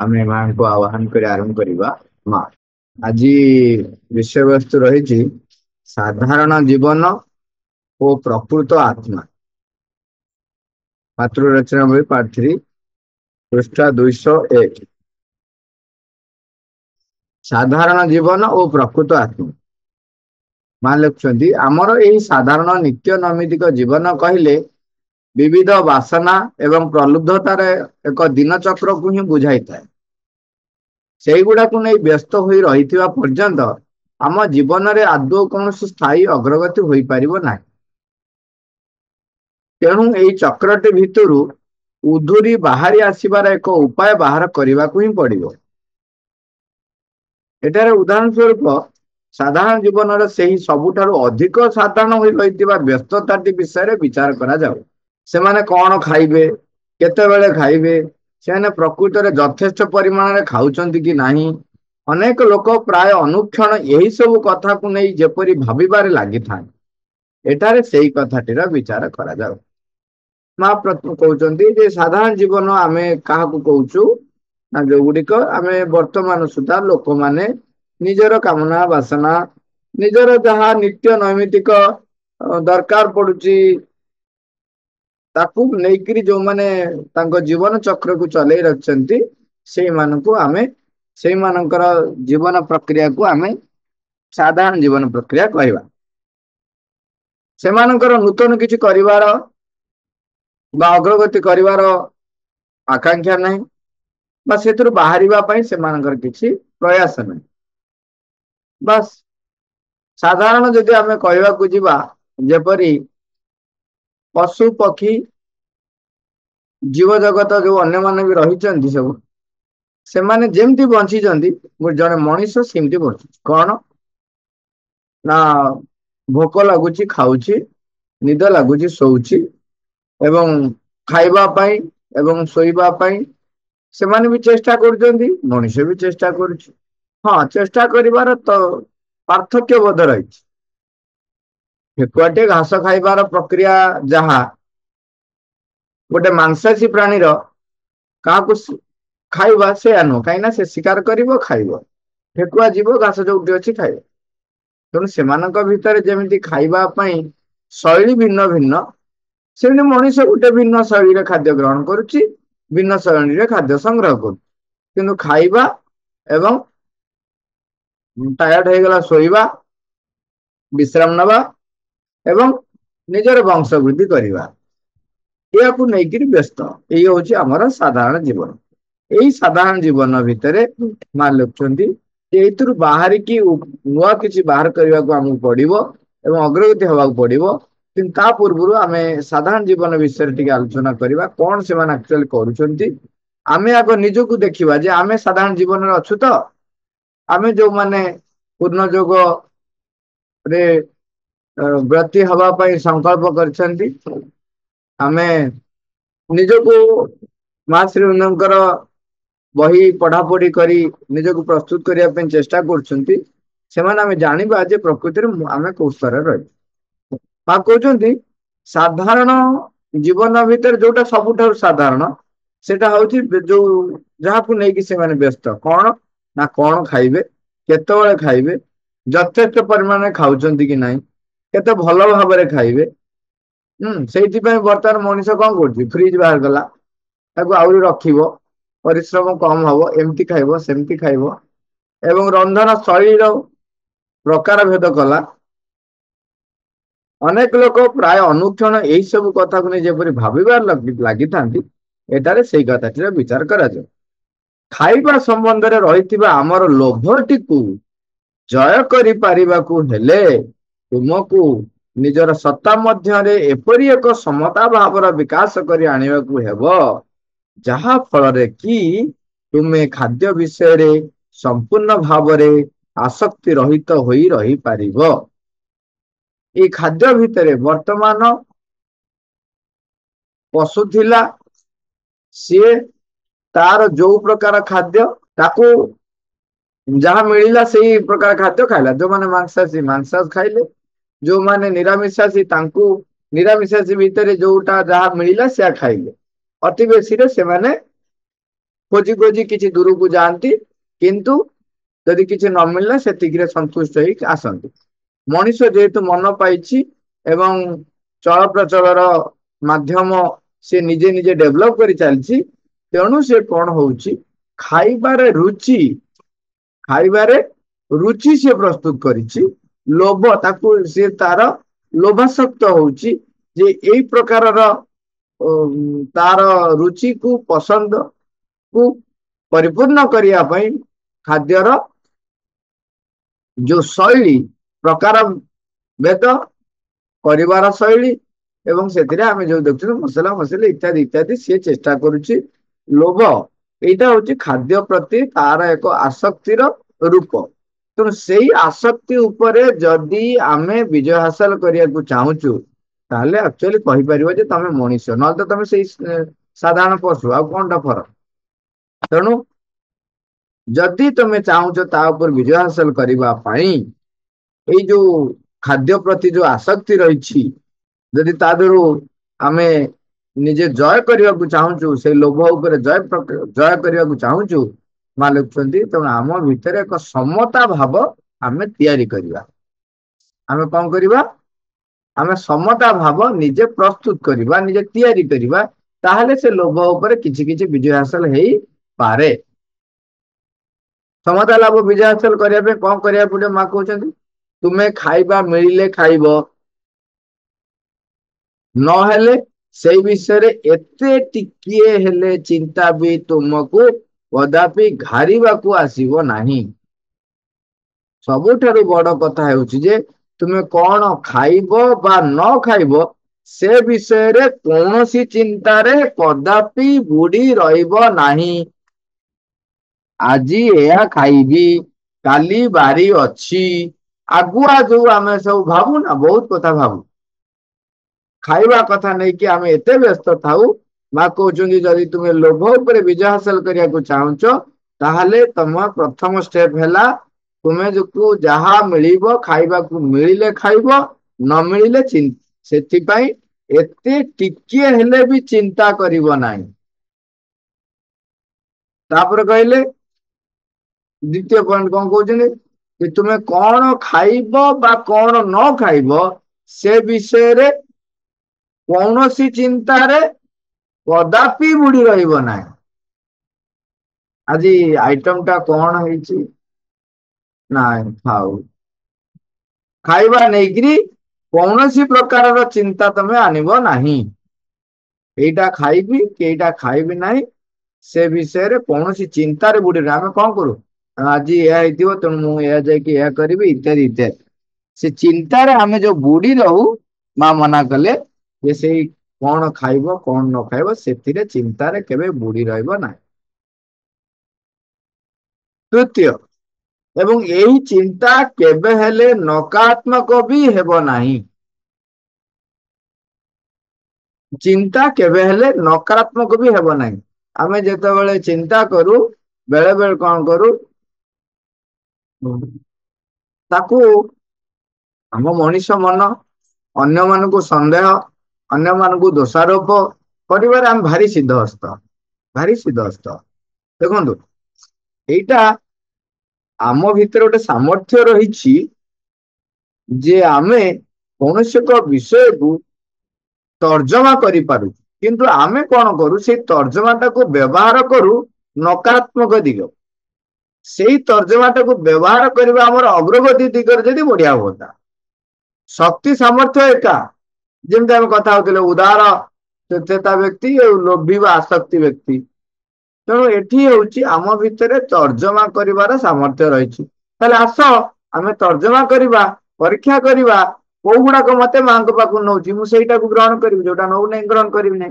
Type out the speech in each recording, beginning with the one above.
ଆମେ ମାଙ୍କୁ ଆହ୍ୱାନ କରି ଆରମ୍ଭ କରିବା। ମା, ଆଜି ବିଷୟବସ୍ତୁ ରହିଛି ସାଧାରଣ ଜୀବନ ଓ ପ୍ରକୃତ ଆତ୍ମା। ମାତୃ ରଚନା ବହି ପାର୍ଟ 3 ପୃଷ୍ଠା 201। ସାଧାରଣ ଜୀବନ ଓ ପ୍ରକୃତ ଆତ୍ମା। ମା ଲେଖୁଛନ୍ତି, ଆମର ଏହି ସାଧାରଣ ନିତ୍ୟ ନୈମିତିକ ଜୀବନ କହିଲେ ବିବିଧ ବାସନା ଏବଂ ପ୍ରଲୁବ୍ଧତାର ଏକ ଦିନ ଚକ୍ରକୁ ହିଁ ବୁଝାଇଥାଏ। ସେଇଗୁଡାକୁ ନେଇ ବ୍ୟସ୍ତ ହୋଇ ରହିଥିବା ପର୍ଯ୍ୟନ୍ତ ଆମ ଜୀବନରେ ଆଦୌ କୌଣସି ସ୍ଥାୟୀ ଅଗ୍ରଗତି ହୋଇପାରିବ ନାହିଁ। ତେଣୁ ଏହି ଚକ୍ରଟି ଭିତରୁ ଉଧୁରି ବାହାରି ଆସିବାର ଏକ ଉପାୟ ବାହାର କରିବାକୁ ହିଁ ପଡିବ। ଏଠାରେ ଉଦାହରଣ ସ୍ୱରୂପ ସାଧାରଣ ଜୀବନର ସେହି ସବୁଠାରୁ ଅଧିକ ସାଧାରଣ ହୋଇ ରହିଥିବା ବ୍ୟସ୍ତତାଟି ବିଷୟରେ ବିଚାର କରାଯାଉ। ସେମାନେ କଣ ଖାଇବେ, କେତେବେଳେ ଖାଇବେ, ସେମାନେ ପ୍ରକୃତରେ ଯଥେଷ୍ଟ ପରିମାଣରେ ଖାଉଛନ୍ତି କି ନାହିଁ। ଅନେକ ଲୋକ ପ୍ରାୟ ଅନୁକ୍ଷଣ ଏହି ସବୁ କଥାକୁ ନେଇ ଯେପରି ଭାବିବାରେ ଲାଗିଥାନ୍ତି, ଏଠାରେ ସେଇ କଥାଟିର ବିଚାର କରାଯାଉ। ମା କହୁଛନ୍ତି ଯେ ସାଧାରଣ ଜୀବନ ଆମେ କାହାକୁ କହୁଛୁ ନା ଯୋଉଗୁଡିକ ଆମେ ବର୍ତ୍ତମାନ ସୁଦ୍ଧା ଲୋକମାନେ ନିଜର କାମନା ବାସନା, ନିଜର ଯାହା ନିତ୍ୟ ନୈମିତିକ ଦରକାର ପଡୁଛି ତାକୁ ନେଇକରି ଯୋଉମାନେ ତାଙ୍କ ଜୀବନ ଚକ୍ରକୁ ଚଲେଇ ରଖିଛନ୍ତି ସେଇମାନଙ୍କର ଜୀବନ ପ୍ରକ୍ରିୟାକୁ ଆମେ ସାଧାରଣ ଜୀବନ ପ୍ରକ୍ରିୟା କହିବା। ସେମାନଙ୍କର ନୂତନ କିଛି କରିବାର ବା ଅଗ୍ରଗତି କରିବାର ଆକାଂକ୍ଷା ନାହିଁ, ବା ସେଥିରୁ ବାହାରିବା ପାଇଁ ସେମାନଙ୍କର କିଛି ପ୍ରୟାସ ନାହିଁ। ବାସ୍ ସାଧାରଣ ଯଦି ଆମେ କହିବାକୁ ଯିବା, ଯେପରି ପଶୁ ପକ୍ଷୀ ଜୀବ ଜଗତ ଯୋଉ ଅନ୍ୟମାନେ ବି ରହିଛନ୍ତି ସବୁ, ସେମାନେ ଯେମିତି ବଞ୍ଚିଛନ୍ତି ଜଣେ ମଣିଷ ସେମିତି ବଞ୍ଚୁଛି। କଣ ନା ଭୋକ ଲାଗୁଛି ଖାଉଛି, ନିଦ ଲାଗୁଛି ଶୋଉଛି, ଏବଂ ଖାଇବା ପାଇଁ ଏବଂ ଶୋଇବା ପାଇଁ ସେମାନେ ବି ଚେଷ୍ଟା କରୁଛନ୍ତି, ମଣିଷ ବି ଚେଷ୍ଟା କରୁଛି। ହଁ, ଚେଷ୍ଟା କରିବାର ତ ପାର୍ଥକ୍ୟ ବୋଧ ରହିଛି। ଠେକୁଆଟେ ଘାସ ଖାଇବାର ପ୍ରକ୍ରିୟା ଯାହା, ଗୋଟେ ମାଂସାଶୀ ପ୍ରାଣୀର କାହାକୁ ଖାଇବା ସେୟା ନୁହଁ, କାହିଁକି ନା ସେ ଶିକାର କରିବ ଖାଇବ। ଠେକୁଆ ଯିବ ଘାସ ଯୋଉଠି ଅଛି ଖାଇବ। ତେଣୁ ସେମାନଙ୍କ ଭିତରେ ଯେମିତି ଖାଇବା ପାଇଁ ଶୈଳୀ ଭିନ୍ନ ଭିନ୍ନ, ସେମିତି ମଣିଷ ଗୋଟେ ଭିନ୍ନ ଶୈଳୀରେ ଖାଦ୍ୟ ଗ୍ରହଣ କରୁଛି, ଭିନ୍ନ ଶୈଳୀରେ ଖାଦ୍ୟ ସଂଗ୍ରହ କରୁଛି। କିନ୍ତୁ ଖାଇବା ଏବଂ ଟାୟାର୍ଡ ହେଇଗଲା ଶୋଇବା, ବିଶ୍ରାମ ନେବା ଏବଂ ନିଜର ବଂଶ ବୃଦ୍ଧି କରିବା, ଏହାକୁ ନେଇକରି ବ୍ୟସ୍ତ। ଏଇ ହଉଛି ଆମର ସାଧାରଣ ଜୀବନ। ଏଇ ସାଧାରଣ ଜୀବନ ଭିତରେ ମା ଲେଖୁଛନ୍ତି ଏଇଥିରୁ ବାହାରିକି ନୂଆ କିଛି ବାହାର କରିବାକୁ ଆମକୁ ପଡିବ ଏବଂ ଅଗ୍ରଗତି ହେବାକୁ ପଡିବ। କିନ୍ତୁ ତା ପୂର୍ବରୁ ଆମେ ସାଧାରଣ ଜୀବନ ବିଷୟରେ ଟିକେ ଆଲୋଚନା କରିବା, କଣ ସେମାନେ ଆକ୍ଚୁଆଲି କରୁଛନ୍ତି। ଆମେ ଆଗ ନିଜକୁ ଦେଖିବା ଯେ ଆମେ ସାଧାରଣ ଜୀବନରେ ଅଛୁ ତ। ଆମେ ଯୋଉମାନେ ପୂର୍ଣ୍ଣ ଯୋଗରେ ବ୍ରତୀ ହବା ପାଇଁ ସଂକଳ୍ପ କରିଛନ୍ତି, ଆମେ ନିଜକୁ ମା ଶ୍ରୀଙ୍କର ବହି ପଢାପଢି କରି ନିଜକୁ ପ୍ରସ୍ତୁତ କରିବା ପାଇଁ ଚେଷ୍ଟା କରୁଛନ୍ତି, ସେମାନେ ଆମେ ଜାଣିବା ଯେ ପ୍ରକୃତିରେ ଆମେ କୋଉ ସ୍ତରରେ ରହିଛୁ। ମା କହୁଛନ୍ତି ସାଧାରଣ ଜୀବନ ଭିତରେ ଯୋଉଟା ସବୁଠାରୁ ସାଧାରଣ, ସେଟା ହଉଛି ଯୋଉ ଯାହାକୁ ନେଇକି ସେମାନେ ବ୍ୟସ୍ତ। କଣ ନା କଣ ଖାଇବେ, କେତେବେଳେ ଖାଇବେ, ଯଥେଷ୍ଟ ପରିମାଣରେ ଖାଉଛନ୍ତି କି ନାହିଁ, କେତେ ଭଲ ଭାବରେ ଖାଇବେ। ସେଇଥିପାଇଁ ବର୍ତ୍ତମାନ ମଣିଷ କଣ କରୁଛି, ଫ୍ରିଜ ବାହାର କଲା, ତାକୁ ଆହୁରି ରଖିବ, ପରିଶ୍ରମ କମ ହବ, ଏମିତି ଖାଇବ ସେମିତି ଖାଇବ, ଏବଂ ରନ୍ଧନ ଶୈଳୀର ପ୍ରକାର ଭେଦ କଲା। ଅନେକ ଲୋକ ପ୍ରାୟ ଅନୁକ୍ଷଣ ଏଇ ସବୁ କଥାକୁ ନେଇ ଯେପରି ଭାବିବାର ଲାଗିଥାନ୍ତି, ଏଠାରେ ସେଇ କଥାଟିର ବିଚାର କରାଯାଉ। ଖାଇବା ସମ୍ବନ୍ଧରେ ରହିଥିବା ଆମର ଲୋଭଟିକୁ ଜୟ କରିପାରିବାକୁ ହେଲେ ତୁମକୁ ନିଜର ସତ୍ତା ମଧ୍ୟରେ ଏପରି ଏକ ସମତା ଭାବର ବିକାଶ କରି ଆଣିବାକୁ ହେବ, ଯାହା ଫଳରେ କି ତୁମେ ଖାଦ୍ୟ ବିଷୟରେ ସମ୍ପୂର୍ଣ୍ଣ ଭାବରେ ଆସକ୍ତି ରହିତ ହୋଇ ରହିପାରିବ। ଏଇ ଖାଦ୍ୟ ଭିତରେ ବର୍ତ୍ତମାନ ପଶୁ ଥିଲା, ସିଏ ତାର ଯୋଉ ପ୍ରକାର ଖାଦ୍ୟ ତାକୁ ଯାହା ମିଳିଲା ସେଇ ପ୍ରକାର ଖାଦ୍ୟ ଖାଇଲା। ଯୋଉମାନେ ମାଂସାଶୀ ମାଂସ ଖାଇଲେ, ଯୋଉମାନେ ନିରାମିଷାଶୀ ତାଙ୍କୁ ନିରାମିଷାଶୀ ଭିତରେ ଯୋଉଟା ଯାହା ମିଳିଲା ସେଆ ଖାଇଲେ। ଅତି ବେଶୀରେ ସେମାନେ खोजी खोजी किसी दूर को जाती किंतु जदि किसी न मिलला से संतुष्ट हो आसती। मनीष जेहेतु मन पाई एवं चल प्रचलर माध्यम से निजे निजे डेभलप कर चलती तेणु से कौन हो खाइबारे रुचि खाइबारे रुचि से प्रस्तुत करिछि लोभ ताकू से तार लोभासक्त होउछि जे एई प्रकार तार रुचि को पसंद को परिपूर्ण करिया पई खाद्यर जो शैली प्रकार भेद परिवार शैली एवं से आम जो देखते मसला मसले इत्यादि इत्यादि सी चेष्टा करुच्ची लोभ यहाँ हूँ खाद्य प्रति तार एक आसक्तिर रूप तेणु से आसक्ति उपरे जदि आमे विजय हासिल करने को चाहूँ ताहले एक्चुअली कहीपर तुम मनीष ना तो तुम से साधारण पशु आ कौन फरक तेणु जदि तुम चाहूच ता उपर विजय हासिल करने जो खाद्य प्रति जो आसक्ति रही जदि ता दरु आमे निजे जय करने को चाहूँ से लोभ उपर जय करने को चाहूँ माँ लिखुंट तेणु आम भितर एक समता भाव आम तैयारी करवा आम कौन करवा आम समता भाव निजे प्रस्तुत करवा निजे तैयारी करवा ताहले से लोभ उपर किछि किछि विजय हासिल हो पारे। समता लाभ विजय हासिल करने कौन करा पड़े माँ कहते तुम्हें खाइबा मिले खाइब नहेले से विषय एते टिकिए हेले चिंता भी तुमको कदापि घारिबा को आसीबो नाही। सबुठारु बड़ कथा हेउछि जे तुमे कौन खाइब बा न खाइब से विषय रे कौनसी चिंता रे कदापि बुड़ी रहिबो नाही। आजी एया खाइबी काली बारी अछि आगुआ जो आमे सब भावु ना बहुत कथा भावु खाइबा कथा नहीं कि आमे एते व्यस्त थाउ माँ कहते जदि तुम्हें लोभ उपर विजय हासिल करने को चाहूच ताहले तुम प्रथम स्टेप है तुम्हें जो जहा मिल खाइबा को मिले खाइब न मिले से एते टिकिए हेले भी चिंता करिव नाही। तापर कहले द्वितीय पॉइंट कौन कहते कि तुम्हें कौन खाइब बा कौन न खाइब से विषय रे कौनसी चिंता रे कदापि बुड़ी रहिबो नाही। आज आइटम टा कौन है ना खाऊ खाइबा नहीं कौनसी प्रकार चिंता तमें आनिब नाही एटा खाइबी कि एटा खाइबी नाही से विषय रे कौनसी चिंता रे बुड़ी आमे कौन करू आज यह तेणु मुझे जाकि करी इत्यादि इत्यादि से चिंतार आमे जो बुड़ी रहू माँ मना कले जे से कौन खाइब कौन न खाइब से चिंतार केबे बुड़ी रहिबो नाही। तृतीय एवं यही चिंता केबे हेले नकारात्मक भी हेबो नाही। चिंता केबे हेले नकारात्मक भी हेबो नाही। आमे जेतेबेले चिंता करू बेले बेले कौन करू ताकू आम मनीष मन अन्य मान को संदेह अन्य मान को दोषारोप कर आम भारी सिद्धहस्त देखो यहीटा आम भितर गोटे सामर्थ्य रही जे आमे कौन एक विषय को तर्जमा करूँ किंतु आमे कौन करू से तर्जमाटा को व्यवहार करू नकारात्मक दिग से तर्जमाटा को व्यवहार करने आम अग्रगति दिगरे जदि बढ़िया होता शक्ति सामर्थ्य एका जमी आम कथा होते उदार चेता व्यक्ति लोभी व आसक्ति व्यक्ति तेणु एठी होउची आम भितर तर्जमा करिवार सामर्थ्य रही आस आम तर्जमा करवा परीक्षा करवा कौ गुड़ाक मत माँ पाक नौ मुझे ग्रहण करी जोटा नौ ना ग्रहण करी ना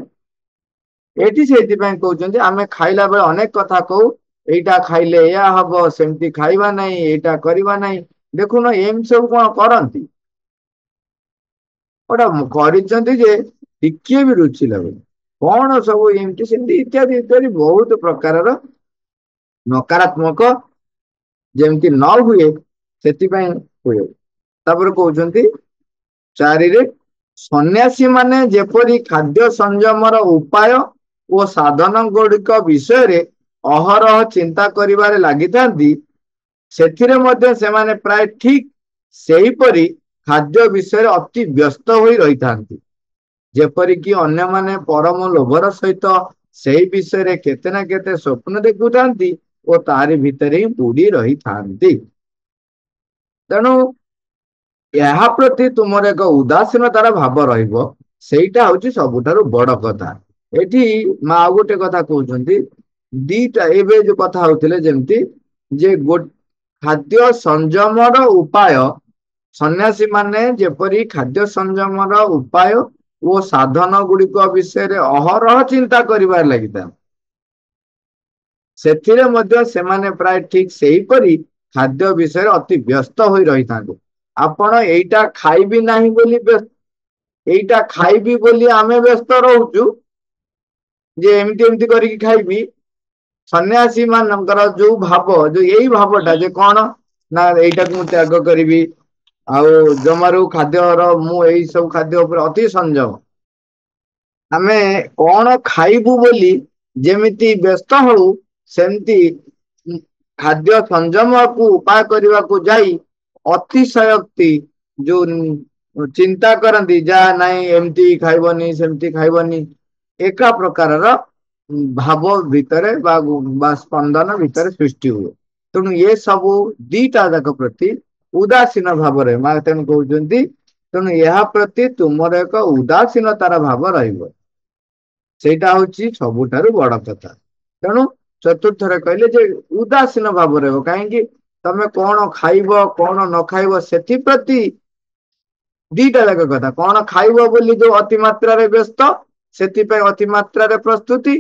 ये से कहते आम खाइला बेले अनेक कथा कहू एटा खाइले या हम सेमती खाइबा नहीं एटा करवा नहीं देखुन एम सब कौन करती गोटा टिके भी रुचि लगे कौन सब एमती सेमती इत्यादि इत्यादि बहुत प्रकार नकारात्मक जमती न हुए से हुए। तापर कहते चारि सन्यासी माने जेपरी खाद्य संयमर उपाय और साधन गुड़िक विषय रे ଅହରହ ଚିନ୍ତା କରିବାରେ ଲାଗିଥାନ୍ତି, ସେଥିରେ ମଧ୍ୟ ସେମାନେ ପ୍ରାୟ ଠିକ ସେହିପରି ଖାଦ୍ୟ ବିଷୟରେ ଅତି ବ୍ୟସ୍ତ ହୋଇ ରହିଥାନ୍ତି। ଯେପରିକି ଅନ୍ୟମାନେ ପରମ ଲୋଭର ସହିତ ସେହି ବିଷୟରେ କେତେ ନା କେତେ ସ୍ୱପ୍ନ ଦେଖୁଥାନ୍ତି ଓ ତାରି ଭିତରେ ହିଁ ବୁଡି ରହିଥାନ୍ତି। ତେଣୁ ଏହା ପ୍ରତି ତୁମର ଏକ ଉଦାସୀନତାର ଭାବ ରହିବ, ସେଇଟା ହଉଛି ସବୁଠାରୁ ବଡ କଥା। ଏଠି ମା ଆଉ ଗୋଟେ କଥା କହୁଛନ୍ତି, ଦିଟା ଏବେ ଯୋଉ କଥା ହଉଥିଲେ ଯେମିତି ଯେ ଖାଦ୍ୟ ସଂଯମର ଉପାୟ, ସନ୍ନ୍ୟାସୀ ମାନେ ଯେପରି ଖାଦ୍ୟ ସଂଯମର ଉପାୟ ଓ ସାଧନ ଗୁଡିକ ବିଷୟରେ ଅହରହ ଚିନ୍ତା କରିବାରେ ଲାଗିଥାନ୍ତି, ସେଥିରେ ମଧ୍ୟ ସେମାନେ ପ୍ରାୟ ଠିକ ସେହିପରି ଖାଦ୍ୟ ବିଷୟରେ ଅତି ବ୍ୟସ୍ତ ହୋଇ ରହିଥାନ୍ତି। ଆପଣ ଏଇଟା ଖାଇବି ନାହିଁ ବୋଲି ଏଇଟା ଖାଇବି ବୋଲି ଆମେ ବ୍ୟସ୍ତ ରହୁଛୁ, ଯେ ଏମିତି ଏମିତି କରିକି ଖାଇବି। ସନ୍ନ୍ୟାସୀ ମାନଙ୍କର ଯୋଉ ଭାବ, ଯୋଉ ଏଇ ଭାବଟା ଯେ କଣ ନା ଏଇଟାକୁ ମୁଁ ତ୍ୟାଗ କରିବି, ଆଉ ଜମାରୁ ଖାଦ୍ୟର ମୁଁ ଏଇ ସବୁ ଖାଦ୍ୟ ଉପରେ ଅତି ସଂଯମ। ଆମେ କଣ ଖାଇବୁ ବୋଲି ଯେମିତି ବ୍ୟସ୍ତ ହଉ, ସେମିତି ଖାଦ୍ୟ ସଂଯମକୁ ଉପାୟ କରିବାକୁ ଯାଇ ଅତିଶୟୋକ୍ତି ଯୋଉ ଚିନ୍ତା କରନ୍ତି, ଯାହା ନାଇଁ ଏମିତି ଖାଇବନି ସେମିତି ଖାଇବନି, ଏକା ପ୍ରକାରର ଭାବ ଭିତରେ ବା ସ୍ପନ୍ଦନ ଭିତରେ ସୃଷ୍ଟି ହୁଏ। ତେଣୁ ଏ ସବୁ ଦିଟା ଯାକ ପ୍ରତି ଉଦାସୀନ ଭାବରେ ମା ତେଣୁ କହୁଛନ୍ତି, ତେଣୁ ଏହା ପ୍ରତି ତୁମର ଏକ ଉଦାସୀନତାର ଭାବ ରହିବ, ସେଇଟା ହଉଛି ସବୁଠାରୁ ବଡ କଥା। ତେଣୁ ଚତୁର୍ଥରେ କହିଲେ ଯେ ଉଦାସୀନ ଭାବ ରହିବ, କାହିଁକି ତମେ କଣ ଖାଇବ କଣ ନ ଖାଇବ ସେଥିପ୍ରତି ଦିଟା ଯାକ କଥା। କଣ ଖାଇବ ବୋଲି ଯୋଉ ଅତି ମାତ୍ରାରେ ବ୍ୟସ୍ତ, ସେଥିପାଇଁ ଅତି ମାତ୍ରାରେ ପ୍ରସ୍ତୁତି,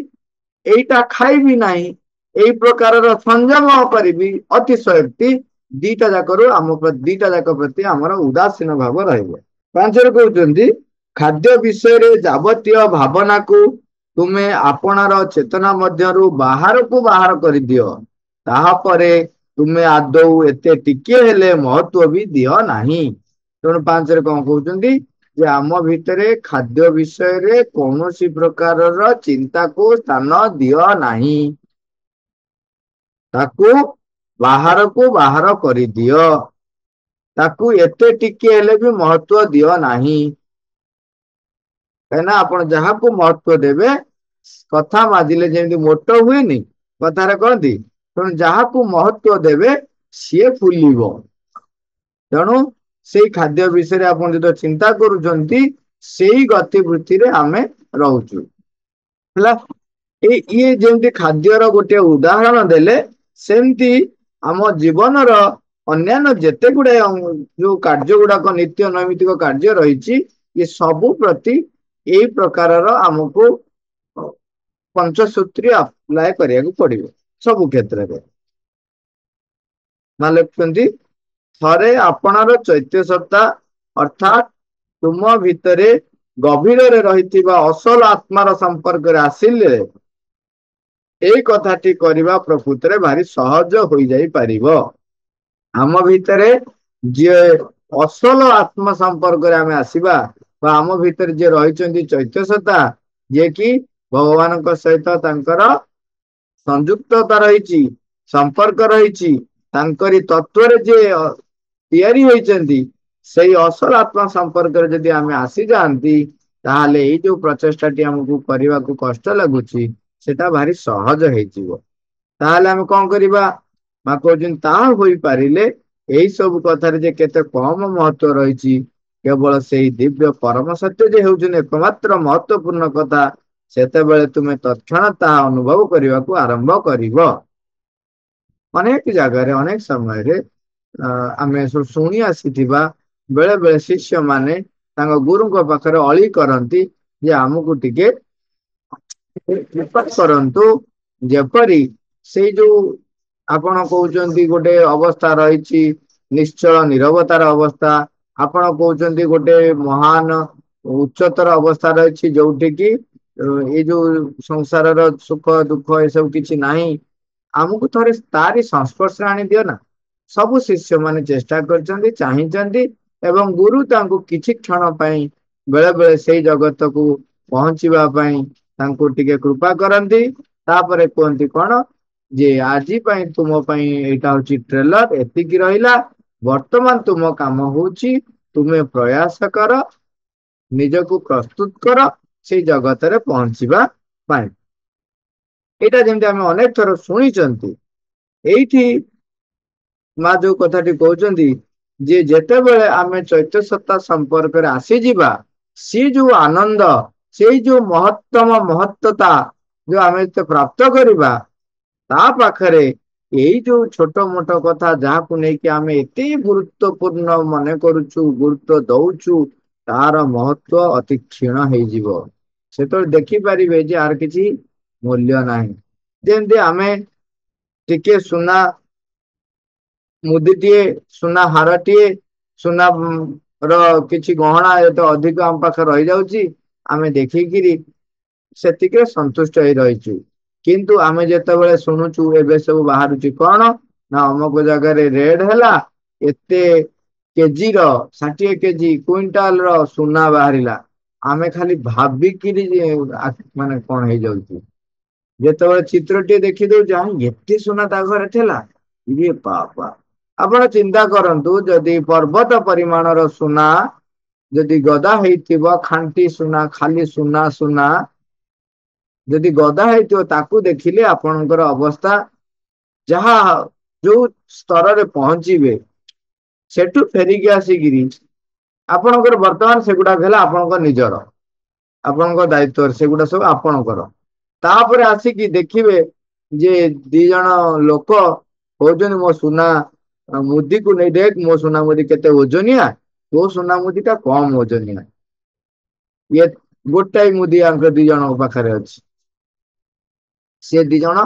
ଏଇଟା ଖାଇବି ନାହିଁ ଏଇ ପ୍ରକାରର ସଂଯମ କରିବି ଅତିଶୟୋକ୍ତି, ଦିଟା ଯାକରୁ ଦିଟା ଯାକ ପ୍ରତି ଆମର ଉଦାସୀନ ଭାବ ରହିବ। ପାଞ୍ଚରେ କହୁଛନ୍ତି ଖାଦ୍ୟ ବିଷୟରେ ଯାବତୀୟ ଭାବନାକୁ ତୁମେ ଆପଣାର ଚେତନା ମଧ୍ୟରୁ ବାହାରକୁ ବାହାର କରିଦିଅ, ତାହାପରେ ତୁମେ ଆଦୌ ଏତେ ଟିକିଏ ହେଲେ ମହତ୍ଵ ବି ଦିଅ ନାହିଁ। ତେଣୁ ପାଞ୍ଚରେ କଣ କହୁଛନ୍ତି ଯେ ଆମ ଭିତରେ ଖାଦ୍ୟ ବିଷୟରେ କୌଣସି ପ୍ରକାରର ଚିନ୍ତାକୁ ସ୍ଥାନ ଦିଅ ନାହିଁ, ତାକୁ ବାହାରକୁ ବାହାର କରିଦିଅ, ତାକୁ ଏତେ ଟିକେ ହେଲେ ବି ମହତ୍ଵ ଦିଅ ନାହିଁ। କାହିଁକିନା ଆପଣ ଯାହାକୁ ମହତ୍ଵ ଦେବେ, କଥା ମାଜିଲେ ଯେମିତି ମୋଟ ହୁଏନି, କଥାରେ କହନ୍ତି, ତେଣୁ ଯାହାକୁ ମହତ୍ଵ ଦେବେ ସିଏ ଫୁଲିବ। ତେଣୁ ସେଇ ଖାଦ୍ୟ ବିଷୟରେ ଆପଣ ଯେତେବେଳେ ଚିନ୍ତା କରୁଛନ୍ତି, ସେଇ ଗତିବୃତ୍ତିରେ ଆମେ ରହୁଛୁ ହେଲା। ଇଏ ଯେମିତି ଖାଦ୍ୟର ଗୋଟେ ଉଦାହରଣ ଦେଲେ, ସେମିତି ଆମ ଜୀବନର ଅନ୍ୟାନ୍ୟ ଯେତେ ଗୁଡାଏ ଯୋଉ କାର୍ଯ୍ୟ ଗୁଡାକ ନିତ୍ୟ ନୈମିତିକ କାର୍ଯ୍ୟ ରହିଛି, ଏ ସବୁ ପ୍ରତି ଏଇ ପ୍ରକାରର ଆମକୁ ପଞ୍ଚସୂତ୍ରୀ ଆପ୍ଲାଏ କରିବାକୁ ପଡିବ ସବୁ କ୍ଷେତ୍ରରେ। ମା ଲେଖୁଛନ୍ତି ଥରେ ଆପଣାର ଚୈତ୍ୟ ସତ୍ତା ଅର୍ଥାତ୍ ତୁମ ଭିତରେ ଗଭୀରରେ ରହିଥିବା ଅସଲ ଆତ୍ମାର ସମ୍ପର୍କରେ ଆସିଲେ ଏଇ କଥାଟି କରିବା ପ୍ରକୃତରେ ଭାରି ସହଜ ହୋଇଯାଇପାରିବ। ଆମ ଭିତରେ ଯିଏ ଅସଲ ଆତ୍ମ ସମ୍ପର୍କରେ ଆମେ ଆସିବା, ବା ଆମ ଭିତରେ ଯିଏ ରହିଛନ୍ତି ଚୈତ୍ୟ ସତ୍ତା, ଯିଏକି ଭଗବାନଙ୍କ ସହିତ ତାଙ୍କର ସଂଯୁକ୍ତତା ରହିଛି, ସମ୍ପର୍କ ରହିଛି, ତାଙ୍କରି ତତ୍ଵରେ ଯିଏ ତିଆରି ହୋଇଛନ୍ତି, ସେଇ ଅସଲ ଆତ୍ମା ସମ୍ପର୍କରେ ଯଦି ଆମେ ଆସିଯାଆନ୍ତି, ତାହେଲେ ଏଇ ଯୋଉ ପ୍ରଚେଷ୍ଟାଟି ଆମକୁ କରିବାକୁ କଷ୍ଟ ଲାଗୁଛି, ସେଟା ଭାରି ସହଜ ହେଇଯିବ। ତାହେଲେ ଆମେ କଣ କରିବା? ମା କହୁଛନ୍ତି ତାହା ହୋଇପାରିଲେ ଏଇ ସବୁ କଥାରେ ଯେ କେତେ କମ ମହତ୍ଵ ରହିଛି, କେବଳ ସେଇ ଦିବ୍ୟ ପରମ ସତ୍ୟ ଯେ ହେଉଛନ୍ତି ଏକମାତ୍ର ମହତ୍ଵପୂର୍ଣ୍ଣ କଥା, ସେତେବେଳେ ତୁମେ ତତ୍କ୍ଷଣାତ ତାହା ଅନୁଭବ କରିବାକୁ ଆରମ୍ଭ କରିବ। ଅନେକ ଜାଗାରେ ଅନେକ ସମୟରେ ଆମେ ଶୁଣି ଆସିଥିବା, ବେଳେ ବେଳେ ଶିଷ୍ୟ ମାନେ ତାଙ୍କ ଗୁରୁଙ୍କ ପାଖରେ ଅଳି କରନ୍ତି ଯେ ଆମକୁ ଟିକେ କୃପା କରନ୍ତୁ, ଯେପରି ସେଇ ଯୋଉ ଆପଣ କହୁଛନ୍ତି ଗୋଟେ ଅବସ୍ଥା ରହିଛି ନିଶ୍ଚଳ ନିରବତାର ଅବସ୍ଥା, ଆପଣ କହୁଛନ୍ତି ଗୋଟେ ମହାନ ଉଚ୍ଚତର ଅବସ୍ଥା ରହିଛି ଯୋଉଠି କି ଏଇ ଯୋଉ ସଂସାରର ସୁଖ ଦୁଃଖ ଏସବୁ କିଛି ନାହିଁ, ଆମକୁ ଥରେ ତାରି ସଂସ୍ପର୍ଶରେ ଆଣିଦିଅ ନା। ସବୁ ଶିଷ୍ୟ ମାନେ ଚେଷ୍ଟା କରିଛନ୍ତି, ଚାହିଁଛନ୍ତି, ଏବଂ ଗୁରୁ ତାଙ୍କୁ କିଛି କ୍ଷଣ ପାଇଁ ବେଳେ ବେଳେ ସେଇ ଜଗତକୁ ପହଞ୍ଚିବା ପାଇଁ ତାଙ୍କୁ ଟିକେ କୃପା କରନ୍ତି। ତାପରେ କୁହନ୍ତି କଣ ଯେ ଆଜି ପାଇଁ ତୁମ ପାଇଁ ଏଇଟା ହଉଛି ଟ୍ରେଲର, ଏତିକି ରହିଲା। ବର୍ତ୍ତମାନ ତୁମ କାମ ହଉଛି ତୁମେ ପ୍ରୟାସ କର, ନିଜକୁ ପ୍ରସ୍ତୁତ କର ସେଇ ଜଗତରେ ପହଞ୍ଚିବା ପାଇଁ। ଏଇଟା ଯେମିତି ଆମେ ଅନେକ ଥର ଶୁଣିଛନ୍ତି। ଏଇଠି ମା ଯୋଉ କଥାଟି କହୁଛନ୍ତି ଯେ ଯେତେବେଳେ ଆମେ ଚୈତ୍ୟ ସତ୍ତା ସମ୍ପର୍କରେ ଆସିଯିବା, ସିଏ ଯୋଉ ଆନନ୍ଦ, ସେଇ ଯୋଉ ମହତ୍ତମ ମହତ୍ତତା ଯୋଉ ଆମେ ପ୍ରାପ୍ତ କରିବା, ତା ପାଖରେ ଏଇ ଯୋଉ ଛୋଟ ମୋଟ କଥା ଯାହାକୁ ନେଇକି ଆମେ ଏତେ ଗୁରୁତ୍ୱପୂର୍ଣ୍ଣ ମନେ କରୁଛୁ, ଗୁରୁତ୍ୱ ଦଉଛୁ, ତାର ମହତ୍ଵ ଅତି କ୍ଷୀଣ ହେଇଯିବ। ସେତେବେଳେ ଦେଖିପାରିବେ ଯେ ଆର କିଛି ମୂଲ୍ୟ ନାହିଁ। ଯେମିତି ଆମେ ଟିକେ ସୁନା ମୁଦିଟିଏ, ସୁନା ହାରଟିଏ, ସୁନା ର କିଛି ଗହଣା ଯେତେ ଅଧିକ ଆମ ପାଖରେ ରହିଯାଉଛି, ଆମେ ଦେଖିକିରି ସେତିକିରେ ସନ୍ତୁଷ୍ଟ ହେଇ ରହିଛୁ। କିନ୍ତୁ ଆମେ ଯେତେବେଳେ ଶୁଣୁଛୁ ଏବେ ସବୁ ବାହାରୁଛି କଣ ନା ଅମକ ଜାଗାରେ ରେଡ ହେଲା, ଏତେ କେଜି ର, 60 କେଜି କୁଇଣ୍ଟାଲ ର ସୁନା ବାହାରିଲା। ଆମେ ଖାଲି ଭାବିକିରି ମାନେ କଣ ହେଇଯାଉଛି। ଯେତେବେଳେ ଚିତ୍ରଟିଏ ଦେଖିଦଉଛୁ, ଏତେ ସୁନା ତା ଘରେ ଥିଲା, ଇଏ ବାବା। ଆପଣ ଚିନ୍ତା କରନ୍ତୁ, ଯଦି ପର୍ବତ ପରିମାଣର ସୁନା ଯଦି ଗଦା ହେଇଥିବ, ଖାଣ୍ଟି ସୁନା, ଖାଲି ସୁନା ସୁନା ଯଦି ଗଦା ହେଇଥିବ, ତାକୁ ଦେଖିଲେ ଆପଣଙ୍କର ଅବସ୍ଥା ଯାହା ଯୋଉ ସ୍ତରରେ ପହଞ୍ଚିବେ, ସେଠୁ ଫେରିକି ଆସିକିରି ଆପଣଙ୍କର ବର୍ତ୍ତମାନ ସେଗୁଡାକ ହେଲା ଆପଣଙ୍କ ନିଜର, ଆପଣଙ୍କ ଦାୟିତ୍ୱରେ ସେଗୁଡା ସବୁ ଆପଣଙ୍କର। ତାପରେ ଆସିକି ଦେଖିବେ ଯେ ଦି ଜଣ ଲୋକ କହୁଛନ୍ତି ମୋ ସୁନା ମୁଦିକୁ ନେଇ ଦେଖ, ମୋ ସୁନା ମୁଦି କେତେ ଓଜନିଆ, ତୋ ସୁନା ମୁଦି ଟା କମ ଓଜନିଆ। ଇଏ ଗୋଟାଏ ମୁଦି ଆଙ୍କ ଦି ଜଣଙ୍କ ପାଖରେ ଅଛି। ସେ ଦି ଜଣ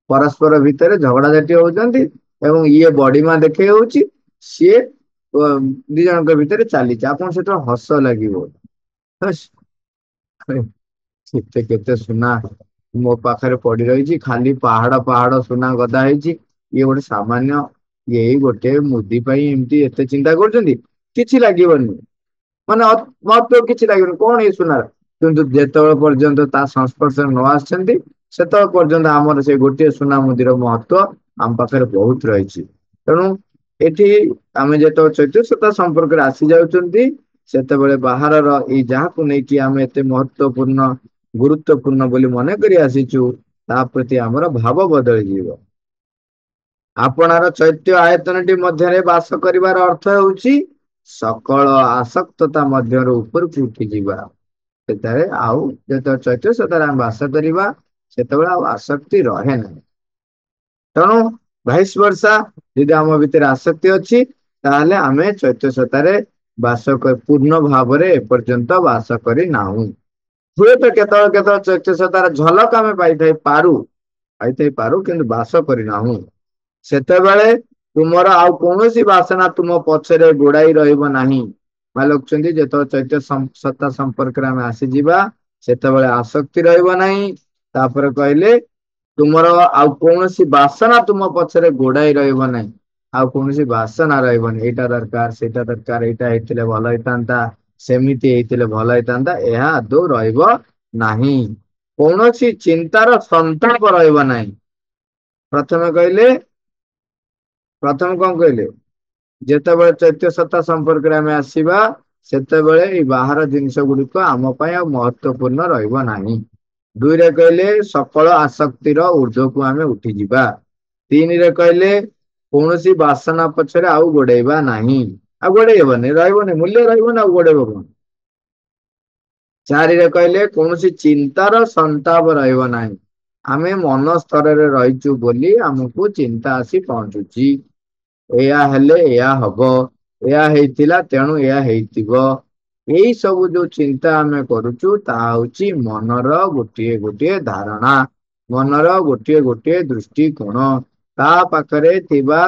ପରସ୍ପର ଭିତରେ ଝଗଡାଝାଟି ହଉଛନ୍ତି, ଏବଂ ଇଏ ବଡିମା ଦେଖେଇ ହଉଛି, ସିଏ ଦି ଜଣଙ୍କ ଭିତରେ ଚାଲିଛି। ଆପଣ ସେତେବେଳେ ହସ ଲାଗିବ, କେତେ କେତେ ସୁନା ମୋ ପାଖରେ ପଡି ରହିଛି, ଖାଲି ପାହାଡ ପାହାଡ ସୁନା ଗଦା ହେଇଛି, ଇଏ ଗୋଟେ ସାମାନ୍ୟ, ଏଇ ଗୋଟେ ମୁଦି ପାଇଁ ଏମିତି ଏତେ ଚିନ୍ତା କରୁଛନ୍ତି। କିଛି ଲାଗିବନି, ମାନେ ମହତ୍ଵ କିଛି ଲାଗିବନି, କଣ ଏଇ ସୁନାର। କିନ୍ତୁ ଯେତେବେଳେ ପର୍ଯ୍ୟନ୍ତ ତା ସଂସ୍ପର୍ଶରେ ନ ଆସିଛନ୍ତି, ସେତେବେଳେ ପର୍ଯ୍ୟନ୍ତ ଆମର ସେଇ ଗୋଟିଏ ସୁନା ମୁଦିର ମହତ୍ଵ ଆମ ପାଖରେ ବହୁତ ରହିଛି। ତେଣୁ ଏଠି ଆମେ ଯେତେବେଳେ ଚୈତନ୍ୟତା ସମ୍ପର୍କରେ ଆସି ଯାଉଛନ୍ତି, ସେତେବେଳେ ବାହାରର ଏଇ ଯାହାକୁ ନେଇକି ଆମେ ଏତେ ମହତ୍ଵପୂର୍ଣ୍ଣ ଗୁରୁତ୍ୱପୂର୍ଣ୍ଣ ବୋଲି ମନେ କରି ଆସିଛୁ, ତା ପ୍ରତି ଆମର ଭାବ ବଦଳିଯିବ। ଆପଣାର ଚୈତ୍ୟ ଆୟତନଟି ମଧ୍ୟରେ ବାସ କରିବାର ଅର୍ଥ ହେଉଛି ସକଳ ଆସକ୍ତତା ମଧ୍ୟରୁ ଉପରକୁ ଉଠିଯିବା। ସେଠାରେ ଆଉ ଯେତେବେଳେ ଚୈତ୍ୟ ସତାରେ ଆମେ ବାସ କରିବା, ସେତେବେଳେ ଆଉ ଆସକ୍ତି ରହେ ନାହିଁ। ତେଣୁ ଭାଇସ ବର୍ଷା, ଯଦି ଆମ ଭିତରେ ଆସକ୍ତି ଅଛି, ତାହେଲେ ଆମେ ଚୈତ୍ୟ ସତାରେ ବାସ ପୂର୍ଣ୍ଣ ଭାବରେ ଏପର୍ଯ୍ୟନ୍ତ ବାସ କରି ନାହୁଁ। ହୁଏତ କେତେବେଳେ କେତେବେଳେ ଚୈତ୍ୟସତାର ଝଲକ ଆମେ ପାଇଥାଇପାରୁ, କିନ୍ତୁ ବାସ କରିନାହୁଁ। ସେତେବେଳେ ତୁମର ଆଉ କୌଣସି ବାସନା ତୁମ ପଛରେ ଗୋଡାଇ ରହିବ ନାହିଁ। ମା ଲଛନ୍ତି ଯେତେବେଳେ ଚୈତ୍ୟ ସତ୍ତା ସମ୍ପର୍କରେ ଆମେ ଆସିଯିବା, ସେତେବେଳେ ଆସକ୍ତି ରହିବ ନାହିଁ। ତାପରେ କହିଲେ ତୁମର ଆଉ କୌଣସି ବାସନା ତୁମ ପଛରେ ଗୋଡାଇ ରହିବ ନାହିଁ। ଆଉ କୌଣସି ବାସନା ରହିବନି, ଏଇଟା ଦରକାର, ସେଇଟା ଦରକାର, ଏଇଟା ହେଇଥିଲେ ଭଲ ହେଇଥାନ୍ତା, ସେମିତି ହେଇଥିଲେ ଭଲ ହେଇଥାନ୍ତା, ଏହା ଆଦୌ ରହିବ ନାହିଁ। କୌଣସି ଚିନ୍ତାର ସନ୍ତାପ ରହିବ ନାହିଁ। ପ୍ରଥମେ କଣ କହିଲେ? ଯେତେବେଳେ ଚୈତ୍ୟ ସତ୍ତା ସମ୍ପର୍କରେ ଆମେ ଆସିବା, ସେତେବେଳେ ଏଇ ବାହାର ଜିନିଷ ଗୁଡିକ ଆମ ପାଇଁ ଆଉ ମହତ୍ଵପୂର୍ଣ୍ଣ ରହିବ ନାହିଁ। ଦୁଇରେ କହିଲେ ସକଳ ଆସକ୍ତିର ଉର୍ଦ୍ଧ୍ୱକୁ ଆମେ ଉଠିଯିବା। ତିନିରେ କହିଲେ କୌଣସି ବାସନା ପଛରେ ଆଉ ଗୋଡେଇବା ନାହିଁ। ଆଉ ଗୋଡେଇ ହବନି, ରହିବନି, ମୂଲ୍ୟ ରହିବନି, ଆଉ ଗୋଡେଇବ କଣ? ଚାରିରେ କହିଲେ କୌଣସି ଚିନ୍ତାର ସନ୍ତାପ ରହିବ ନାହିଁ। ଆମେ ମନ ସ୍ତରରେ ରହିଛୁ ବୋଲି ଆମକୁ ଚିନ୍ତା ଆସି ପହଞ୍ଚୁଛି। ଏଇଆ ହେଲେ ଏଇଆ ହବ, ଏଇଆ ହେଇଥିଲା ତେଣୁ ଏଇଆ ହେଇଥିବ। ଏଇ ସବୁ ଯୋଉ ଚିନ୍ତା ଆମେ କରୁଛୁ, ତାହା ହଉଛି ମନର ଗୋଟିଏ ଗୋଟିଏ ଧାରଣା, ମନର ଗୋଟିଏ ଗୋଟିଏ ଦୃଷ୍ଟି କୋଣ। ତା ପାଖରେ ଥିବା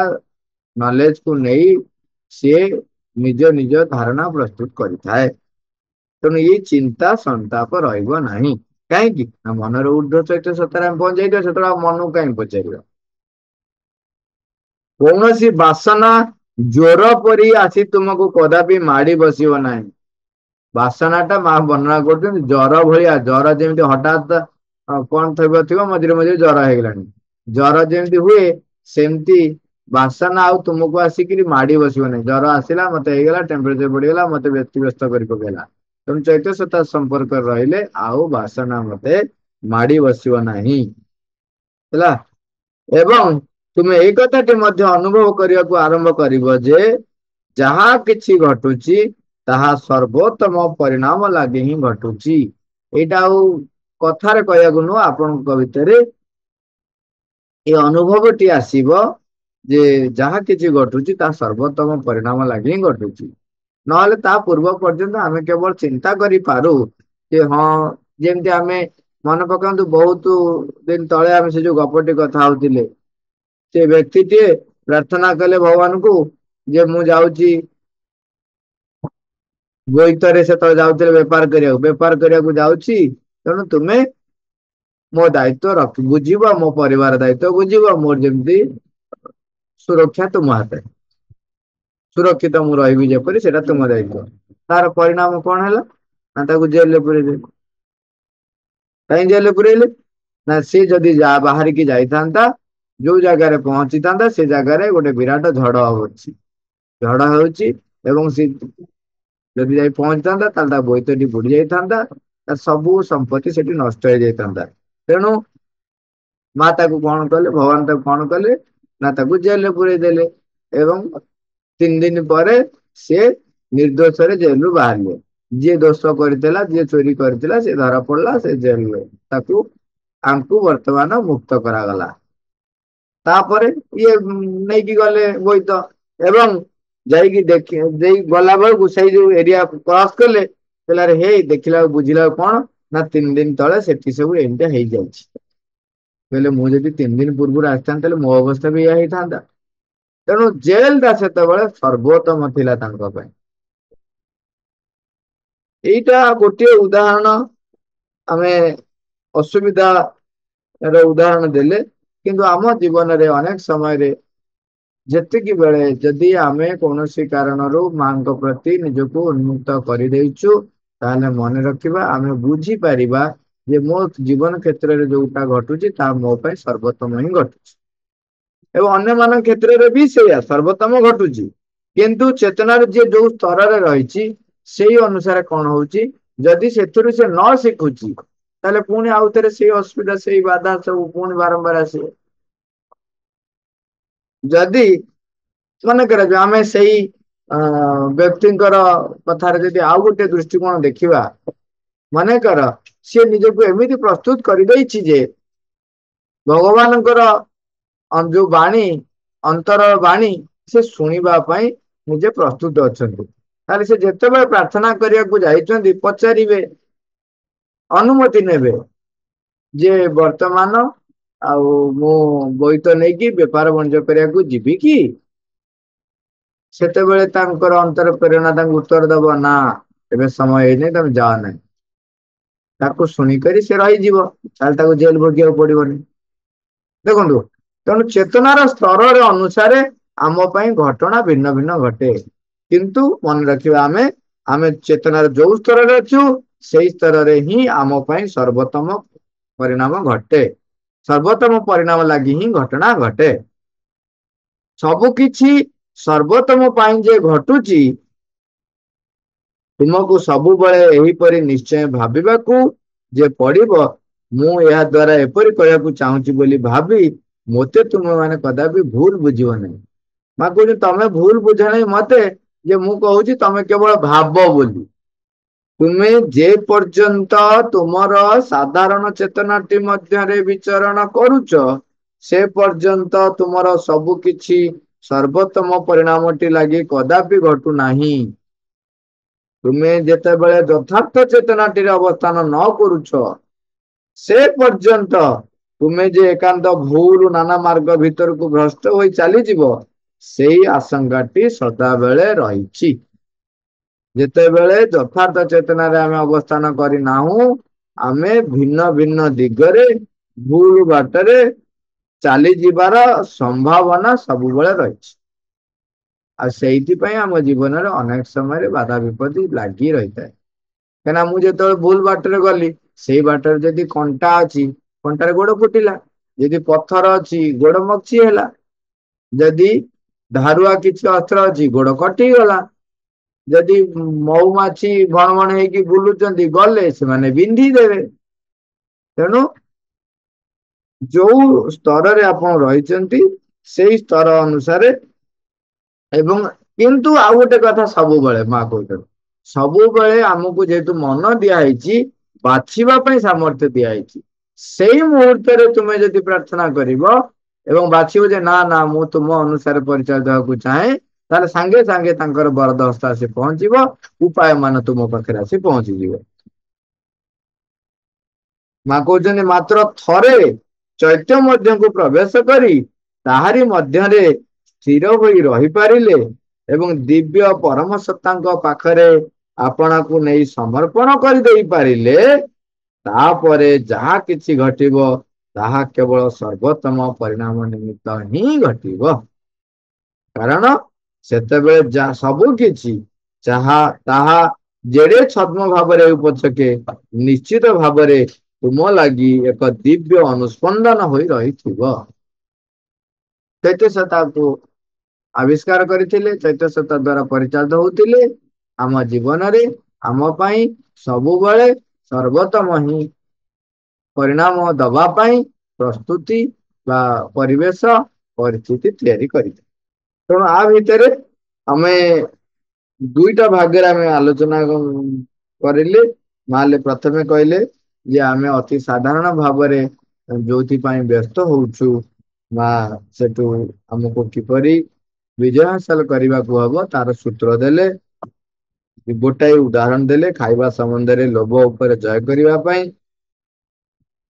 ନଲେଜ କୁ ନେଇ ସିଏ ନିଜ ନିଜ ଧାରଣା ପ୍ରସ୍ତୁତ କରିଥାଏ। ତେଣୁ ଏଇ ଚିନ୍ତା ସନ୍ତାପ ରହିବ ନାହିଁ। କାହିଁକି ନା ମନର ଉର୍ଦ୍ଧ୍ୱ ଚୈତ୍ୟ ସତ୍ତାରେ ଆମେ ପହଞ୍ଚିଯାଇଥିବା, ସେତେବେଳେ ଆଉ ମନକୁ କାହିଁକି ପଚାରିବା। କୌଣସି ବାସନା ଜ୍ୱର ପରି ଆସି ତୁମକୁ କଦାପି ମାଡି ବସିବ ନାହିଁ। ବାସନା ଟା ମା ବର୍ଣ୍ଣନା କରୁଛନ୍ତି ଜର ଭଳିଆ, ଜର ଯେମିତି ହଠାତ୍ କଣ ଥିବ ମଝିରେ ମଝିରେ ଜର ହେଇଗଲାଣି, ଜର ଯେମିତି ହୁଏ ସେମିତି ବାସନା ଆଉ ତୁମକୁ ଆସିକିରି ମାଡି ବସିବ ନାହିଁ। ଜର ଆସିଲା, ମତେ ହେଇଗଲା, ଟେମ୍ପରେଚର ବଢିଗଲା, ମତେ ବ୍ୟତିବ୍ୟସ୍ତ କରି ପକେଇଲା। ତେଣୁ ଚୈତ୍ୟ ସତା ସମ୍ପର୍କରେ ରହିଲେ ଆଉ ବାସନା ମତେ ମାଡି ବସିବ ନାହିଁ ହେଲା। ଏବଂ ତୁମେ ଏଇ କଥାଟି ମଧ୍ୟ ଅନୁଭବ କରିବାକୁ ଆରମ୍ଭ କରିବ ଯେ ଯାହା କିଛି ଘଟୁଛି ତାହା ସର୍ବୋତ୍ତମ ପରିଣାମ ଲାଗି ହିଁ ଘଟୁଛି। ଏଇଟା ଆଉ କଥାରେ କହିବାକୁ ନୁହଁ, ଆପଣଙ୍କ ଭିତରେ ଏ ଅନୁଭବଟି ଆସିବ ଯେ ଯାହା କିଛି ଘଟୁଛି ତାହା ସର୍ବୋତ୍ତମ ପରିଣାମ ଲାଗି ହିଁ ଘଟୁଛି। ନହେଲେ ତା ପୂର୍ବ ପର୍ଯ୍ୟନ୍ତ ଆମେ କେବଳ ଚିନ୍ତା କରିପାରୁ ଯେ ହଁ, ଯେମିତି ଆମେ ମନେ ପକାନ୍ତୁ ବହୁତ ଦିନ ତଳେ ଆମେ ସେ ଯୋଉ ଗପଟି କଥା ହଉଥିଲେ, ସେ ବ୍ୟକ୍ତିଟିଏ ପ୍ରାର୍ଥନା କଲେ ଭଗବାନଙ୍କୁ ଯେ ମୁଁ ଯାଉଛି ବୋଇତରେ, ସେତେବେଳେ ଯାଉଥିଲେ ବେପାର କରିବାକୁ ଯାଉଛି, ତେଣୁ ତୁମେ ମୋ ଦାୟିତ୍ଵ ବୁଝିବ, ମୋ ପରିବାର ଦାୟିତ୍ଵ ବୁଝିବ, ମୋର ଯେମିତି ସୁରକ୍ଷା ତୁମ ହାତରେ, ସୁରକ୍ଷିତ ମୁଁ ରହିବି ଯେପରି ସେଇଟା ତୁମ ଦାୟିତ୍ଵ। ତାର ପରିଣାମ କଣ ହେଲା ନା ତାକୁ ଜେଲରେ ପୁରେଇଦେଲେ। କାହିଁ ଜେଲରେ ପୁରେଇଲେ ନା ସେ ଯଦି ବାହାରିକି ଯାଇଥାନ୍ତା, ଯୋଉ ଜାଗାରେ ପହଞ୍ଚିଥାନ୍ତା ସେ ଜାଗାରେ ଗୋଟେ ବିରାଟ ଝଡ ଅଛି, ଝଡ ହେଉଛି, ଏବଂ ସେ ଯଦି ଯାଇ ପହଞ୍ଚିଥାନ୍ତା ତାହେଲେ ତା ବୋଇତଟି ବୁଡି ଯାଇଥାନ୍ତା, ତା ସବୁ ସମ୍ପତ୍ତି ସେଠି ନଷ୍ଟ ହେଇଯାଇଥାନ୍ତା। ତେଣୁ ମା ତାକୁ କଣ କଲେ, ଭଗବାନ ତାକୁ କଣ କଲେ ନା ତାକୁ ଜେଲରେ ପୁରେଇ ଦେଲେ। ଏବଂ 3 ଦିନ ପରେ ସେ ନିର୍ଦ୍ଦୋଷରେ ଜେଲରୁ ବାହାରିଲେ। ଯିଏ ଦୋଷ କରିଥିଲା, ଯିଏ ଚୋରି କରିଥିଲା, ସେ ଧରା ପଡିଲା, ସେ ଜେଲରେ ତାକୁ ଆଙ୍କୁ ବର୍ତ୍ତମାନ ମୁକ୍ତ କରାଗଲା। ତାପରେ ଇଏ ନେଇକି ଗଲେ ବୋଇତ, ଏବଂ ଯାଇକି ଦେଇ ଗଲା ବେଳକୁ ସେଇ ଯୋଉ ଏରିଆ କ୍ରସ କଲେ, କହିଲେ ହେଇ ଦେଖିଲା ବୁଝିଲା କଣ ନା 3 ଦିନ ତଳେ ସେଠି ସବୁ ଏମିତିଆ ହେଇଯାଇଛି। କହିଲେ ମୁଁ ଯଦି 3 ଦିନ ପୂର୍ବରୁ ଆସିଥାନ୍ତି ତାହେଲେ ମୋ ଅବସ୍ଥା ବି ଏଇଆ ହେଇଥାନ୍ତା। ତେଣୁ ଜେଲ ଟା ସେତେବେଳେ ସର୍ବୋତ୍ତମ ଥିଲା ତାଙ୍କ ପାଇଁ। ଏଇଟା ଗୋଟିଏ ଉଦାହରଣ, ଆମେ ଅସୁବିଧା ର ଉଦାହରଣ ଦେଲେ, କିନ୍ତୁ ଆମ ଜୀବନରେ ଅନେକ ସମୟରେ ଯେତିକି ବେଳେ ଯଦି ଆମେ କୌଣସି କାରଣରୁ ମାଙ୍କ ପ୍ରତି ନିଜକୁ ଉନ୍ମୁକ୍ତ କରିଦେଇଛୁ, ତାହେଲେ ମନେ ରଖିବା ଆମେ ବୁଝିପାରିବା ଯେ ମୋ ଜୀବନ କ୍ଷେତ୍ରରେ ଯୋଉଟା ଘଟୁଛି ତାହା ମୋ ପାଇଁ ସର୍ବୋତ୍ତମ ହିଁ ଘଟୁଛି। ଏବଂ ଅନ୍ୟମାନଙ୍କ କ୍ଷେତ୍ରରେ ବି ସେଇଆ ସର୍ବୋତ୍ତମ ଘଟୁଛି। କିନ୍ତୁ ଚେତନାରେ ଯିଏ ଯୋଉ ସ୍ତରରେ ରହିଛି ସେଇ ଅନୁସାରେ କଣ ହଉଛି, ଯଦି ସେଥିରୁ ସେ ନ ଶିଖୁଛି ତାହେଲେ ପୁଣି ଆଉଥରେ ସେଇ ଅସୁବିଧା, ସେଇ ବାଧା ସବୁ ପୁଣି ବାରମ୍ବାର ଆସିବ। ଯଦି ମନେ କରାଯାଉ ଆମେ ସେଇ ବ୍ୟକ୍ତିଙ୍କର କଥାରେ ଯଦି ଆଉ ଗୋଟେ ଦୃଷ୍ଟିକୋଣ ଦେଖିବା, ମନେକର ସିଏ ନିଜକୁ ଏମିତି ପ୍ରସ୍ତୁତ କରିଦେଇଛି ଯେ ଭଗବାନଙ୍କର ଯୋଉ ବାଣୀ, ଅନ୍ତର ବାଣୀ ସେ ଶୁଣିବା ପାଇଁ ନିଜେ ପ୍ରସ୍ତୁତ ଅଛନ୍ତି, ତାହେଲେ ସେ ଯେତେବେଳେ ପ୍ରାର୍ଥନା କରିବାକୁ ଯାଇଛନ୍ତି ପଚାରିବେ, ଅନୁମତି ନେବେ ଯେ ବର୍ତ୍ତମାନ ଆଉ ମୁଁ ବୋଇତ ନେଇକି ବେପାର ବାଣିଜ୍ୟ କରିବାକୁ ଯିବି କି? ସେତେବେଳେ ତାଙ୍କର ଅନ୍ତର ପ୍ରେରଣା ତାଙ୍କୁ ଉତ୍ତର ଦବ ନା ଏବେ ସମୟ ହେଇନି, ତମେ ଯାଅ ନାହିଁ। ତାକୁ ଶୁଣିକରି ସେ ରହିଯିବ, ତାହେଲେ ତାକୁ ଜେଲ ଭୋଗିବାକୁ ପଡିବନି। ଦେଖନ୍ତୁ, ତେଣୁ ଚେତନାର ସ୍ତରରେ ଅନୁସାରେ ଆମ ପାଇଁ ଘଟଣା ଭିନ୍ନ ଭିନ୍ନ ଘଟେ। କିନ୍ତୁ ମନେ ରଖିବା ଆମେ ଚେତନାର ଯୋଉ ସ୍ତରରେ ଅଛୁ ସେଇ ସ୍ତରରେ ହିଁ ଆମ ପାଇଁ ସର୍ବୋତ୍ତମ ପରିଣାମ ଘଟେ, ସର୍ବୋତ୍ତମ ପରିଣାମ ଲାଗି ହିଁ ଘଟଣା ଘଟେ। ସବୁ କିଛି ସର୍ବୋତ୍ତମ ପାଇଁ ଯେ ଘଟୁଛି, ତୁମକୁ ସବୁବେଳେ ଏହିପରି ନିଶ୍ଚୟ ଭାବିବାକୁ ଯେ ପଡିବ, ମୁଁ ଏହା ଦ୍ଵାରା ଏପରି କହିବାକୁ ଚାହୁଁଛି ବୋଲି ଭାବି ମୋତେ ତୁମେ ମାନେ କଦାପି ଭୁଲ ବୁଝିବ ନାହିଁ। ମା କହୁଛି ତମେ ଭୁଲ ବୁଝ ନାହିଁ ମତେ, ଯେ ମୁଁ କହୁଛି ତମେ କେବଳ ଭାବ ବୋଲି। ତୁମେ ଯେ ପର୍ଯ୍ୟନ୍ତ ତୁମର ସାଧାରଣ ଚେତନାଟି ମଧ୍ୟରେ ବିଚରଣ କରୁଛ, ସେ ପର୍ଯ୍ୟନ୍ତ ତୁମର ସବୁ କିଛି ସର୍ବୋତ୍ତମ ପରିଣାମଟି ଲାଗି କଦାପି ଘଟୁନାହିଁ। ତୁମେ ଯେତେବେଳେ ଯଥାର୍ଥ ଚେତନାଟିରେ ଅବସ୍ଥାନ ନ କରୁଛ, ସେ ପର୍ଯ୍ୟନ୍ତ ତୁମେ ଯେ ଏକାନ୍ତ ଭୁଲ ନାନା ମାର୍ଗ ଭିତରକୁ ଭ୍ରଷ୍ଟ ହୋଇ ଚାଲିଯିବ, ସେଇ ଆଶଙ୍କାଟି ସଦାବେଳେ ରହିଛି। ଯେତେବେଳେ ଯଥାର୍ଥ ଚେତନାରେ ଆମେ ଅବସ୍ଥାନ କରିନାହୁଁ, ଆମେ ଭିନ୍ନ ଭିନ୍ନ ଦିଗରେ ଭୁଲ ବାଟରେ ଚାଲିଯିବାର ସମ୍ଭାବନା ସବୁବେଳେ ରହିଛି। ଆଉ ସେଇଥିପାଇଁ ଆମ ଜୀବନରେ ଅନେକ ସମୟରେ ବାଧା ବିପତ୍ତି ଲାଗି ରହିଥାଏ। କାହିଁକିନା ମୁଁ ଯେତେବେଳେ ଭୁଲ ବାଟରେ ଗଲି, ସେଇ ବାଟରେ ଯଦି କଣ୍ଟା ଅଛି, କଣ୍ଟାରେ ଗୋଡ ଫୁଟିଲା। ଯଦି ପଥର ଅଛି ଗୋଡ ମକଚି ହେଲା, ଯଦି ଧାରୁଆ କିଛି ଅସ୍ତ୍ର ଅଛି ଗୋଡ କଟିଗଲା, ଯଦି ମହୁମାଛି ଭଣ ଭଣ ହେଇକି ବୁଲୁଛନ୍ତି ଗଲେ ସେମାନେ ବିନ୍ଧି ଦେବେ। ତେଣୁ ଯୋଉ ସ୍ତରରେ ଆପଣ ରହିଛନ୍ତି ସେଇ ସ୍ତର ଅନୁସାରେ, ଏବଂ କିନ୍ତୁ ଆଉ ଗୋଟେ କଥା ସବୁବେଳେ ମା କହୁଛନ୍ତି, ସବୁବେଳେ ଆମକୁ ଯେହେତୁ ମନ ଦିଆହେଇଛି ବାଛିବା ପାଇଁ ସାମର୍ଥ୍ୟ ଦିଆହେଇଛି, ସେଇ ମୁହୂର୍ତ୍ତରେ ତୁମେ ଯଦି ପ୍ରାର୍ଥନା କରିବ ଏବଂ ବାଛିବ ଯେ ନା ନା ମୁଁ ତୁମ ଅନୁସାରେ ପରିଚାଳିତ ହେବାକୁ ଚାହେଁ, ତାହେଲେ ସାଙ୍ଗେ ସାଙ୍ଗେ ତାଙ୍କର ବରଦ ହସ୍ତ ଆସି ପହଞ୍ଚିବ, ଉପାୟ ମାନ ତୁମ ପାଖରେ ଆସି ପହଞ୍ଚିଯିବ। ମା କହୁଛନ୍ତି ମାତ୍ର ଥରେ ଚୈତ୍ୟ ମଧ୍ୟକୁ ପ୍ରବେଶ କରି ତାହାରି ମଧ୍ୟରେ ସ୍ଥିର ହୋଇ ରହିପାରିଲେ ଏବଂ ଦିବ୍ୟ ପରମ ସତ୍ତାଙ୍କ ପାଖରେ ଆପଣାକୁ ନେଇ ସମର୍ପଣ କରିଦେଇ ପାରିଲେ, ତାପରେ ଯାହା କିଛି ଘଟିବ ତାହା କେବଳ ସର୍ବୋତ୍ତମ ପରିଣାମ ନିମିତ୍ତ ହିଁ ଘଟିବ। କାରଣ ସେତେବେଳେ ସବୁ କିଛି ଯାହା ତାହା ଯେଡେ ଛଦ୍ମ ଭାବରେ ପଛକେ ନିଶ୍ଚିତ ଭାବରେ ତୁମ ଲାଗି ଏକ ଦିବ୍ୟ ଅନୁସ୍ପନ୍ଦନ ହୋଇ ରହିଥିବ। ଚୈତ୍ୟ ସତ୍ତାକୁ ଆବିଷ୍କାର କରିଥିଲେ, ଚୈତ୍ୟ ସତ୍ତା ଦ୍ଵାରା ପରିଚାଳିତ ହଉଥିଲେ। ଆମ ଜୀବନରେ ଆମ ପାଇଁ ସବୁବେଳେ ସର୍ବୋତ୍ତମ ହିଁ ପରିଣାମ ଦବା ପାଇଁ ପ୍ରସ୍ତୁତି ବା ପରିବେଶ ପରିସ୍ଥିତି ତିଆରି କରିଥାଏ। ତେଣୁ ଆ ଭିତରେ ଆମେ ଦୁଇଟା ଭାଗରେ ଆମେ ଆଲୋଚନା କରିଲେ। ମାଲେ ପ୍ରଥମେ କହିଲେ ଯେ ଆମେ ଅତି ସାଧାରଣ ଭାବରେ ଯୋଉଥିପାଇଁ ବ୍ୟସ୍ତ ହଉଛୁ ବା ସେଠୁ ଆମକୁ କିପରି ବିଜୟ ହାସଲ କରିବାକୁ ହବ ତାର ସୂତ୍ର ଦେଲେ, ଗୋଟାଏ ଉଦାହରଣ ଦେଲେ ଖାଇବା ସମ୍ବନ୍ଧରେ ଲୋଭ ଉପରେ ଜୟ କରିବା ପାଇଁ,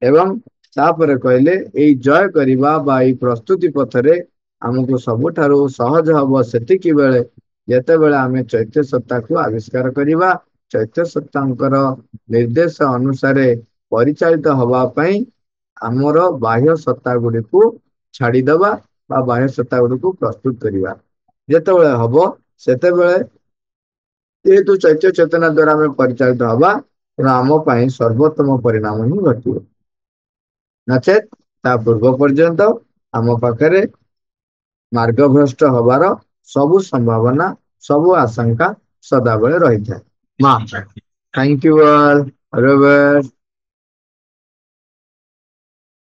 ଏବଂ ତାପରେ କହିଲେ ଏଇ ଜୟ କରିବା ବା ଏଇ ପ୍ରସ୍ତୁତି ପଥରେ ଆମକୁ ସବୁଠାରୁ ସହଜ ହବ ସେତିକି ବେଳେ ଯେତେବେଳେ ଆମେ ଚୈତ୍ୟ ସତ୍ତାକୁ ଆବିଷ୍କାର କରିବା, ଚୈତ୍ୟ ସତ୍ତାଙ୍କର ନିର୍ଦ୍ଦେଶ ଅନୁସାରେ ପରିଚାଳିତ ହବା ପାଇଁ ଆମର ବାହ୍ୟ ସତ୍ତା ଗୁଡିକୁ ଛାଡିଦବା ବା ବାହ୍ୟ ସତ୍ତା ଗୁଡିକୁ ପ୍ରସ୍ତୁତ କରିବା। ଯେତେବେଳେ ହବ ସେତେବେଳେ ଯେହେତୁ ଚୈତ୍ୟ ଚେତନା ଦ୍ଵାରା ଆମେ ପରିଚାଳିତ ହବା, ତେଣୁ ଆମ ପାଇଁ ସର୍ବୋତ୍ତମ ପରିଣାମ ହିଁ ଘଟିବ। ନଚେତ୍ ତା ପୂର୍ବ ପର୍ଯ୍ୟନ୍ତ ଆମ ପାଖରେ ମାର୍ଗଭ୍ରଷ୍ଟ ହବାର ସବୁ ସମ୍ଭାବନା, ସବୁ ଆଶଙ୍କା ସଦାବେଳେ ରହିଥାଏ। ମା, ଥ୍ୟାଙ୍କ ୟୁ ଅଲ୍।